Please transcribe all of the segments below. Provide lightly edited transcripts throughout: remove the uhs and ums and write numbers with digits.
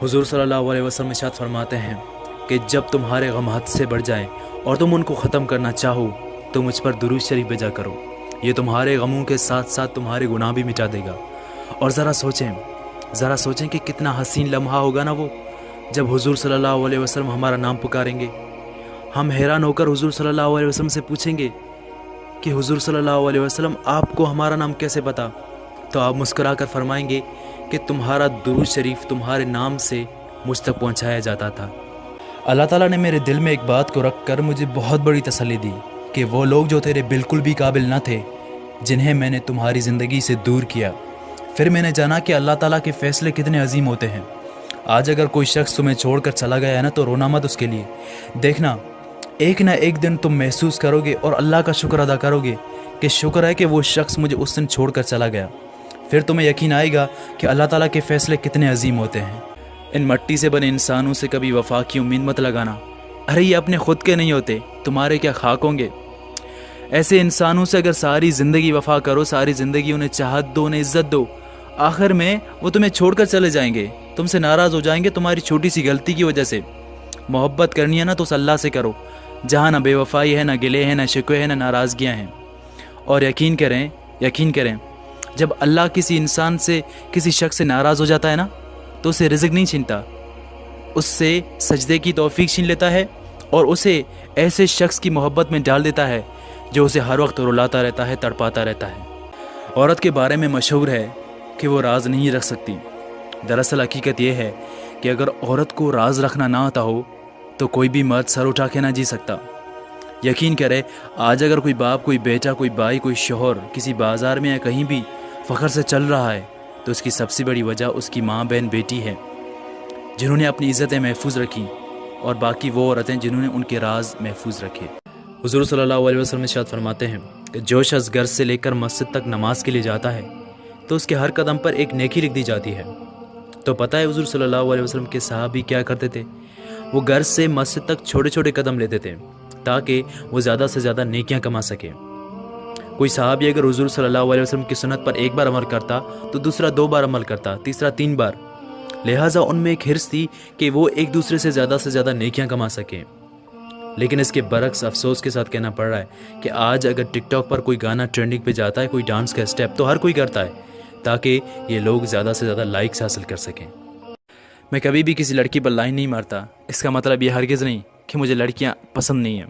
हुजूर सल्लल्लाहु अलैहि वसल्लम इरशाद फरमाते हैं कि जब तुम्हारे गम हद से बढ़ जाएं और तुम उनको ख़त्म करना चाहो तो मुझ पर दुरूद शरीफ भेजा करो, ये तुम्हारे गमों के साथ साथ तुम्हारे गुनाह भी मिटा देगा। और ज़रा सोचें कि कितना हसीन लम्हा होगा ना वो, जब हुजूर सल्लल्लाहु अलैहि वसल्लम हमारा नाम पुकारेंगे। हम हैरान होकर हुजूर सल्लल्लाहु अलैहि वसल्लम से पूछेंगे कि हुजूर सल्लल्लाहु अलैहि वसल्लम आपको हमारा नाम कैसे पता? तो आप मुस्कुरा कर फरमाएंगे कि तुम्हारा दुरूद शरीफ तुम्हारे नाम से मुझ तक पहुँचाया जाता था। अल्लाह ताला ने मेरे दिल में एक बात को रख कर मुझे बहुत बड़ी तसल्ली दी कि वो लोग जो तेरे बिल्कुल भी काबिल न थे, जिन्हें मैंने तुम्हारी ज़िंदगी से दूर किया। फिर मैंने जाना कि अल्लाह ताला के फ़ैसले कितने अजीम होते हैं। आज अगर कोई शख्स तुम्हें छोड़कर चला गया है ना, तो रोना मत उसके लिए। देखना, एक ना एक दिन तुम महसूस करोगे और अल्लाह का शुक्र अदा करोगे कि शुक्र है कि वो शख्स मुझे उस दिन छोड़कर चला गया। फिर तुम्हें यकीन आएगा कि अल्लाह ताला के फ़ैसले कितने अजीम होते हैं। इन मट्टी से बने इंसानों से कभी वफा की उम्मीद मत लगाना। अरे ये अपने खुद के नहीं होते, तुम्हारे क्या खाक होंगे। ऐसे इंसानों से अगर सारी ज़िंदगी वफा करो, सारी ज़िंदगी उन्हें चाहत दो, उन्हें इज़्ज़त दो, आखिर में वो तुम्हें छोड़कर चले जाएंगे, तुमसे नाराज़ हो जाएंगे तुम्हारी छोटी सी गलती की वजह से। मोहब्बत करनी है ना तो उस अल्लाह से करो, जहाँ ना बेवफाई है, ना गिले हैं, ना शिकवे हैं, ना नाराज़गियाँ हैं। और यकीन करें जब अल्लाह किसी इंसान से, किसी शख्स से नाराज़ हो जाता है ना, तो उसे रिज़्क़ नहीं छीनता, उससे सजदे की तौफीक छीन लेता है और उसे ऐसे शख्स की मोहब्बत में डाल देता है जो उसे हर वक्त रुलाता रहता है, तड़पाता रहता है। औरत के बारे में मशहूर है कि वो राज नहीं रख सकती। दरअसल हकीकत यह है कि अगर औरत को राज रखना ना आता हो तो कोई भी मर्द सर उठा के ना जी सकता। यकीन करे, आज अगर कोई बाप, कोई बेटा, कोई भाई, कोई शौहर किसी बाज़ार में या कहीं भी फ़ख्र से चल रहा है तो उसकी सबसे बड़ी वजह उसकी माँ, बहन, बेटी है, जिन्होंने अपनी इज़्ज़तें महफूज रखी, और बाकी वो औरतें जिन्होंने उनके राज महफूज रखे। हुज़ूर सल्लल्लाहु अलैहि वसल्लम इरशाद फरमाते हैं कि जो शख्स घर से लेकर मस्जिद तक नमाज के लिए जाता है तो उसके हर कदम पर एक नेकी लिख दी जाती है। तो पता है हुज़ूर सल्लल्लाहु अलैहि वसल्लम के सहाबी क्या करते थे? वो घर से मस्जिद तक छोटे छोटे कदम लेते थे ताकि वो ज़्यादा से ज़्यादा नेकियां कमा सके। कोई सहाबी अगर हुज़ूर सल्लल्लाहु अलैहि वसल्लम की सुन्नत पर एक बार अमल करता तो दूसरा 2 बार अमल करता, तीसरा 3 बार। लिहाजा उनमें एक हिर्स थी कि वो एक दूसरे से ज़्यादा नेकियां कमा सकें। लेकिन इसके बरक्स अफसोस के साथ कहना पड़ रहा है कि आज अगर टिकटॉक पर कोई गाना ट्रेंडिंग पे जाता है, कोई डांस का स्टेप, तो हर कोई करता है ताकि ये लोग ज़्यादा से ज़्यादा लाइक्स हासिल कर सकें। मैं कभी भी किसी लड़की पर लाइन नहीं मारता। इसका मतलब ये हरगिज़ नहीं कि मुझे लड़कियां पसंद नहीं हैं।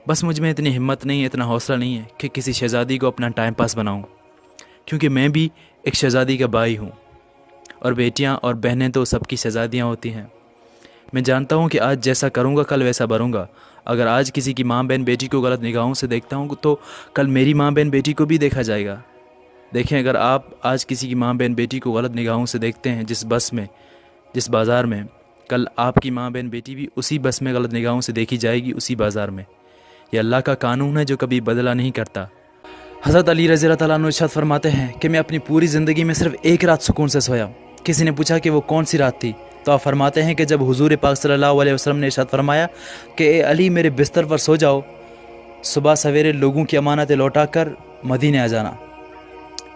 बस मुझ में इतनी हिम्मत नहीं है, इतना हौसला नहीं है कि किसी शहज़ादी को अपना टाइम पास बनाऊं, क्योंकि मैं भी एक शहज़ादी का भाई हूं और बेटियां और बहनें तो सबकी शहज़ादियां होती हैं। मैं जानता हूं कि आज जैसा करूंगा कल वैसा भरूंगा। अगर आज किसी की माँ, बहन, बेटी को गलत निगाहों से देखता हूं तो कल मेरी माँ, बहन, बेटी को भी देखा जाएगा। देखें, अगर आप आज किसी की माँ, बहन, बेटी को गलत निगाहों से देखते हैं जिस बस में, जिस बाज़ार में, कल आपकी माँ, बहन, बेटी भी उसी बस में गलत निगाहों से देखी जाएगी, उसी बाज़ार में। यह अल्लाह का कानून है जो कभी बदला नहीं करता। हज़रत अली रज़ी अल्लाह तआला अन्हु इरशाद फरमाते हैं कि मैं अपनी पूरी ज़िंदगी में सिर्फ एक रात सुकून से सोया। किसी ने पूछा कि वो कौन सी रात थी, तो आप फरमाते हैं कि जब हुजूर पाक सल्लल्लाहु अलैहि वसल्लम ने इरशाद फरमाया कि ए अली, मेरे बिस्तर पर सो जाओ, सुबह सवेरे लोगों की अमानतें लौटा कर मदीने आ जाना,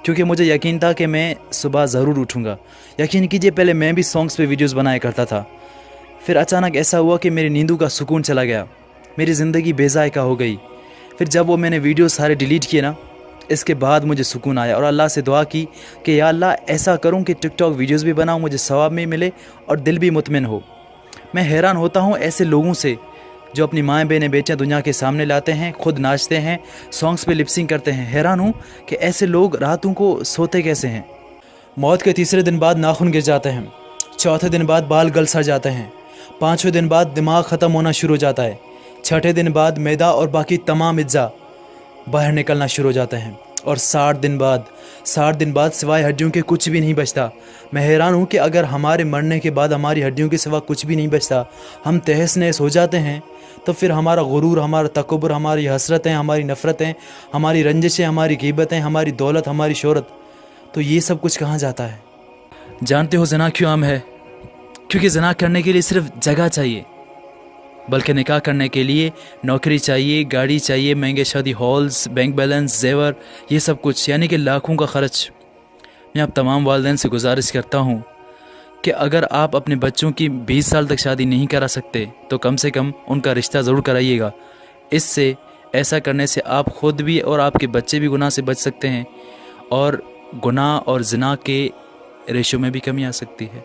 क्योंकि मुझे यकीन था कि मैं सुबह ज़रूर उठूँगा। यकीन कीजिए, पहले मैं भी सॉन्ग्स पे वीडियोस बनाया करता था। फिर अचानक ऐसा हुआ कि मेरी नींदों का सुकून चला गया, मेरी ज़िंदगी बेज़ायका हो गई। फिर जब वो मैंने वीडियो सारे डिलीट किए ना, इसके बाद मुझे सुकून आया और अल्लाह से दुआ की कि या अल्लाह, ऐसा करूं कि टिकटॉक वीडियोस भी बनाऊं, मुझे सवाब में मिले और दिल भी मुतमिन हो। मैं हैरान होता हूं ऐसे लोगों से जो अपनी माएँ, बहनें, बेटियां दुनिया के सामने लाते हैं, खुद नाचते हैं, सॉन्ग्स पे लिपसिंग करते हैं। हैरान हूँ कि ऐसे लोग रातों को सोते कैसे हैं। मौत के तीसरे दिन बाद नाखून गिर जाते हैं, चौथे दिन बाद बाल गल सड़ जाते हैं, 5वें दिन बाद दिमाग ख़त्म होना शुरू हो जाता है, 6ठे दिन बाद मैदा और बाकी तमाम अज्जा बाहर निकलना शुरू हो जाते हैं, और 60 दिन बाद सिवाय हड्डियों के कुछ भी नहीं बचता। मैं हैरान हूँ कि अगर हमारे मरने के बाद हमारी हड्डियों के सिवा कुछ भी नहीं बचता, हम तहस नहस हो जाते हैं, तो फिर हमारा गुरूर, हमारा तकब्बुर, हमारी हसरतें, हमारी नफ़रतें, हमारी रंजिशें, हमारी गीबतें, हमारी दौलत, हमारी शोहरत, तो ये सब कुछ कहाँ जाता है? जानते हो ज़िना क्यों आम है? क्योंकि ज़िना करने के लिए सिर्फ जगह चाहिए, बल्कि निकाह करने के लिए नौकरी चाहिए, गाड़ी चाहिए, महंगे शादी हॉल्स, बैंक बैलेंस, जेवर, ये सब कुछ, यानी कि लाखों का ख़र्च। मैं आप तमाम वालिदैन से गुजारिश करता हूँ کہ اگر آپ اپنے بچوں کی 20 سال تک شادی نہیں کرا سکتے تو کم سے کم ان کا رشتہ ضرور کرائیے گا۔ اس سے ایسا کرنے سے آپ خود بھی اور آپ کے بچے بھی گناہ سے بچ سکتے ہیں، اور گناہ اور زنا کے ریشو میں بھی کمی آ سکتی ہے۔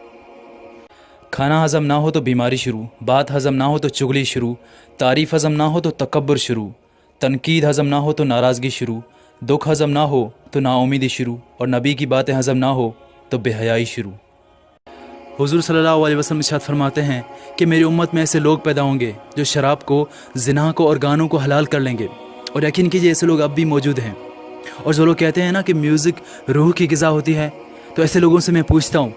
کھانا ہضم نہ ہو تو بیماری شروع، بات ہضم نہ ہو تو چغلی شروع، تعریف ہضم نہ ہو تو تکبر شروع، تنقید ہضم نہ ہو تو ناراضگی شروع، دکھ ہضم نہ ہو تو نا امیدی شروع، اور نبی کی باتیں ہضم نہ ہو تو بے حیائی شروع۔ حضور صلی اللہ علیہ وسلم ارشاد فرماتے ہیں کہ میری امت میں ایسے لوگ پیدا ہوں گے جو شراب کو، زنا کو اور گانوں کو حلال کر لیں گے، اور یقین کیجیے ایسے لوگ اب بھی موجود ہیں۔ اور جو لوگ کہتے ہیں نا کہ میوزک روح کی غذا ہوتی ہے، تو ایسے لوگوں سے میں پوچھتا ہوں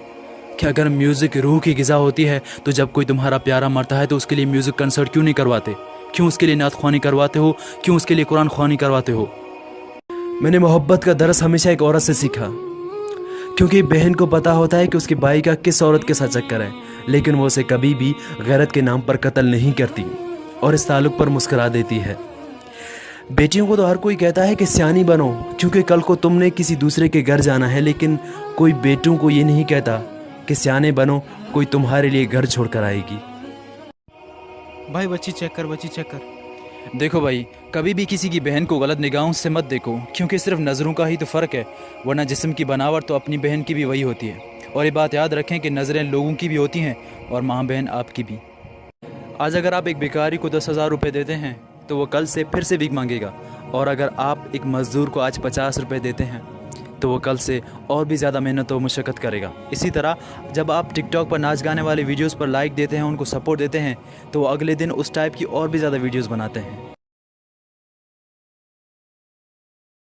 کہ اگر میوزک روح کی غذا ہوتی ہے تو جب کوئی تمہارا پیارا مرتا ہے تو اس کے لیے میوزک کنسرٹ کیوں نہیں کرواتے؟ کیوں اس کے لیے نعت خوانی کرواتے ہو؟ کیوں اس کے لیے قرآن خوانی کرواتے ہو؟ میں نے محبت کا درس ہمیشہ ایک عورت سے سیکھا، کیونکہ بہن کو پتہ ہوتا ہے کہ اس کی بھائی کا کس عورت کے ساتھ چکر ہے، لیکن وہ اسے کبھی بھی غیرت کے نام پر قتل نہیں کرتی اور اس تعلق پر مسکرا دیتی ہے۔ بیٹیوں کو تو ہر کوئی کہتا ہے کہ سیانی بنو، کیونکہ کل کو تم نے کسی دوسرے کے گھر جانا ہے، لیکن کوئی بیٹوں کو یہ نہیں کہتا کہ سیانے بنو، کوئی تمہارے لیے گھر چھوڑ کر آئے گی۔ بھائی بچی چیک کر، بچی چیک کر۔ دیکھو بھائی، کبھی بھی کسی کی بہن کو غلط نگاہوں سے مت دیکھو، کیونکہ صرف نظروں کا ہی تو فرق ہے، ورنہ جسم کی بناوٹ تو اپنی بہن کی بھی وہی ہوتی ہے۔ اور یہ بات یاد رکھیں کہ نظریں لوگوں کی بھی ہوتی ہیں اور ماں بہن آپ کی بھی۔ آج اگر آپ ایک بیکاری کو 10,000 روپے دیتے ہیں تو وہ کل سے پھر سے بھیک مانگے گا، اور اگر آپ ایک مزدور کو آج 50 روپے دیتے ہیں تو وہ کل سے اور بھی زیادہ محنت و مشقت کرے گا۔ اسی طرح جب آپ ٹک ٹاک پر ناچ گانے والے ویڈیوز پر لائک دیتے ہیں، ان کو سپورٹ دیتے ہیں، تو وہ اگلے دن اس ٹائپ کی اور بھی زیادہ ویڈیوز بناتے ہیں۔